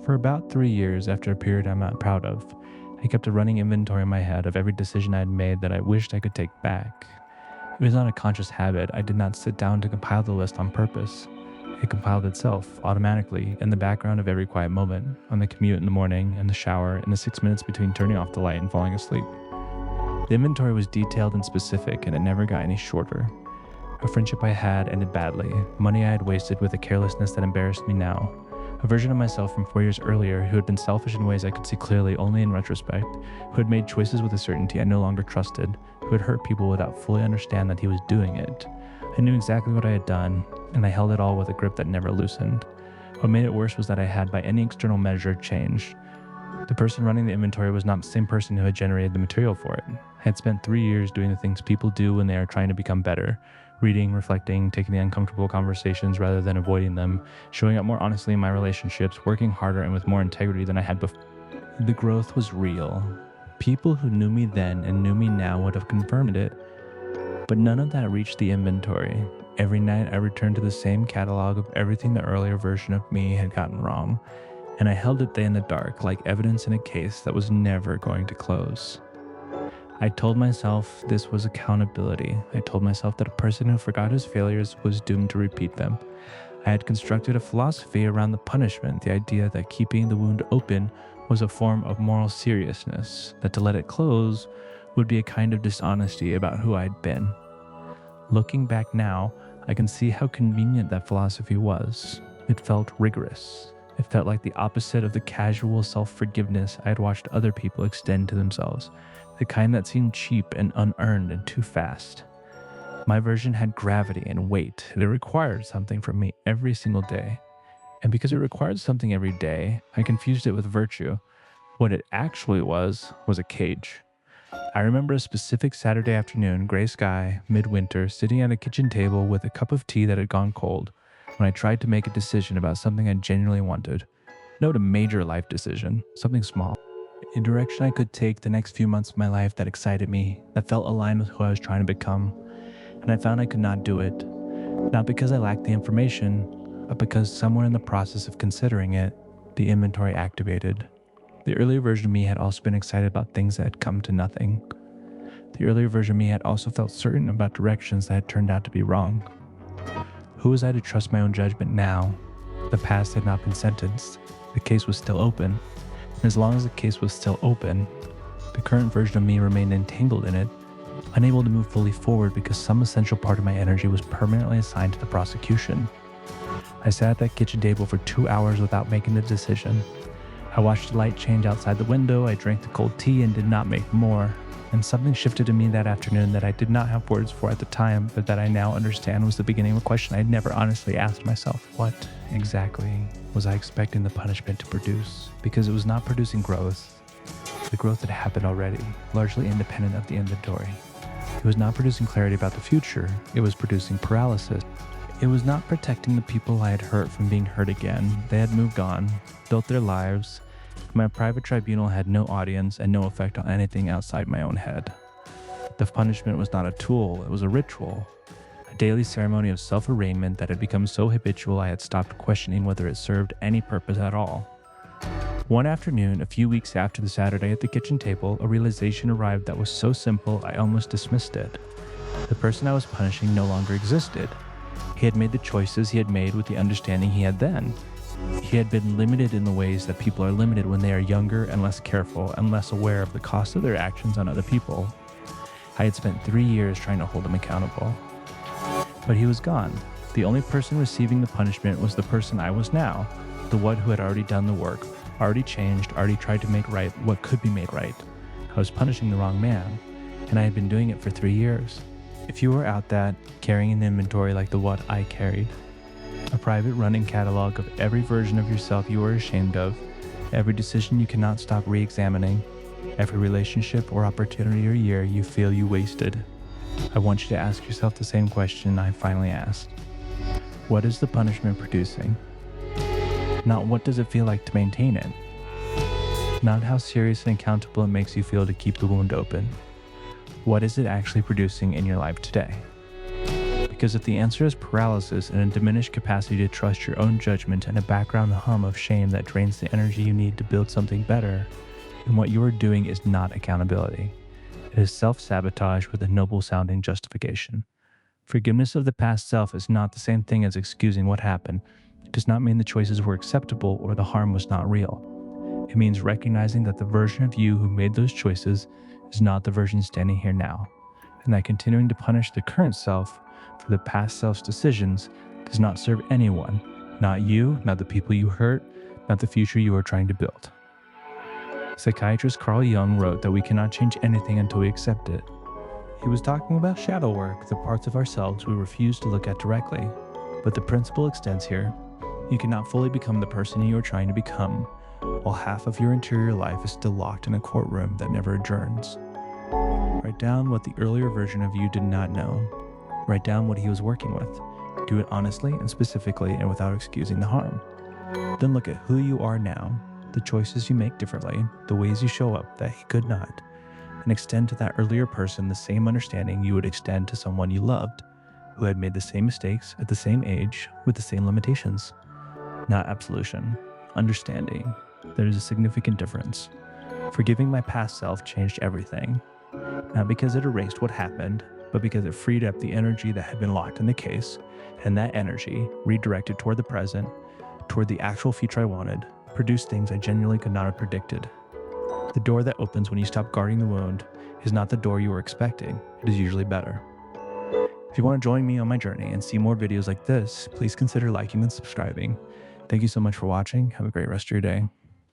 For about 3 years, after a period I'm not proud of, I kept a running inventory in my head of every decision I had made that I wished I could take back. It was not a conscious habit. I did not sit down to compile the list on purpose. It compiled itself, automatically, in the background of every quiet moment, on the commute in the morning, in the shower, in the 6 minutes between turning off the light and falling asleep. The inventory was detailed and specific, and it never got any shorter. A friendship I had ended badly, money I had wasted with a carelessness that embarrassed me now, a version of myself from 4 years earlier who had been selfish in ways I could see clearly only in retrospect, who had made choices with a certainty I no longer trusted, who had hurt people without fully understanding that he was doing it. I knew exactly what I had done, and I held it all with a grip that never loosened. What made it worse was that I had, by any external measure, changed. The person running the inventory was not the same person who had generated the material for it. I had spent 3 years doing the things people do when they are trying to become better. Reading, reflecting, taking the uncomfortable conversations rather than avoiding them, showing up more honestly in my relationships, working harder and with more integrity than I had before. The growth was real. People who knew me then and knew me now would have confirmed it, but none of that reached the inventory. Every night I returned to the same catalog of everything the earlier version of me had gotten wrong, and I held it there in the dark like evidence in a case that was never going to close. I told myself this was accountability. I told myself that a person who forgot his failures was doomed to repeat them. I had constructed a philosophy around the punishment, the idea that keeping the wound open was a form of moral seriousness, that to let it close would be a kind of dishonesty about who I'd been. Looking back now, I can see how convenient that philosophy was. It felt rigorous. It felt like the opposite of the casual self-forgiveness I had watched other people extend to themselves, the kind that seemed cheap and unearned and too fast. My version had gravity and weight. It required something from me every single day. And because it required something every day, I confused it with virtue. What it actually was a cage. I remember a specific Saturday afternoon, gray sky, midwinter, sitting at a kitchen table with a cup of tea that had gone cold, when I tried to make a decision about something I genuinely wanted. Not a major life decision, something small. A direction I could take the next few months of my life that excited me, that felt aligned with who I was trying to become. And I found I could not do it. Not because I lacked the information, but because somewhere in the process of considering it, the inventory activated. The earlier version of me had also been excited about things that had come to nothing. The earlier version of me had also felt certain about directions that had turned out to be wrong. Who was I to trust my own judgment now? The past had not been sentenced. The case was still open. And as long as the case was still open, the current version of me remained entangled in it, unable to move fully forward because some essential part of my energy was permanently assigned to the prosecution. I sat at that kitchen table for 2 hours without making a decision. I watched the light change outside the window, I drank the cold tea and did not make more. And something shifted in me that afternoon that I did not have words for at the time, but that I now understand was the beginning of a question I had never honestly asked myself. What exactly was I expecting the punishment to produce? Because it was not producing growth. The growth had happened already, largely independent of the inventory. It was not producing clarity about the future. It was producing paralysis. It was not protecting the people I had hurt from being hurt again. They had moved on, built their lives. My private tribunal had no audience and no effect on anything outside my own head. The punishment was not a tool, it was a ritual. A daily ceremony of self-arraignment that had become so habitual I had stopped questioning whether it served any purpose at all. One afternoon, a few weeks after the Saturday at the kitchen table, a realization arrived that was so simple I almost dismissed it. The person I was punishing no longer existed. He had made the choices he had made with the understanding he had then. He had been limited in the ways that people are limited when they are younger and less careful and less aware of the cost of their actions on other people. I had spent 3 years trying to hold him accountable. But he was gone. The only person receiving the punishment was the person I was now, the one who had already done the work, already changed, already tried to make right what could be made right. I was punishing the wrong man, and I had been doing it for 3 years. If you were out that, carrying an inventory like the one I carried, a private running catalog of every version of yourself you are ashamed of, every decision you cannot stop re-examining, every relationship or opportunity or year you feel you wasted, I want you to ask yourself the same question I finally asked. What is the punishment producing? Not what does it feel like to maintain it. Not how serious and accountable it makes you feel to keep the wound open. What is it actually producing in your life today? Because if the answer is paralysis and a diminished capacity to trust your own judgment and a background hum of shame that drains the energy you need to build something better, then what you are doing is not accountability. It is self-sabotage with a noble-sounding justification. Forgiveness of the past self is not the same thing as excusing what happened. It does not mean the choices were acceptable or the harm was not real. It means recognizing that the version of you who made those choices is not the version standing here now, and that continuing to punish the current self for the past self's decisions does not serve anyone, not you, not the people you hurt, not the future you are trying to build. Psychiatrist Carl Jung wrote that we cannot change anything until we accept it. He was talking about shadow work, the parts of ourselves we refuse to look at directly, but the principle extends here. You cannot fully become the person you are trying to become, while half of your interior life is still locked in a courtroom that never adjourns. Write down what the earlier version of you did not know. Write down what he was working with. Do it honestly and specifically and without excusing the harm. Then look at who you are now, the choices you make differently, the ways you show up that he could not, and extend to that earlier person the same understanding you would extend to someone you loved, who had made the same mistakes at the same age with the same limitations. Not absolution, understanding. There is a significant difference. Forgiving my past self changed everything. Not because it erased what happened, but because it freed up the energy that had been locked in the case, and that energy, redirected toward the present, toward the actual future I wanted, produced things I genuinely could not have predicted. The door that opens when you stop guarding the wound is not the door you were expecting. It is usually better. If you want to join me on my journey and see more videos like this, please consider liking and subscribing. Thank you so much for watching. Have a great rest of your day.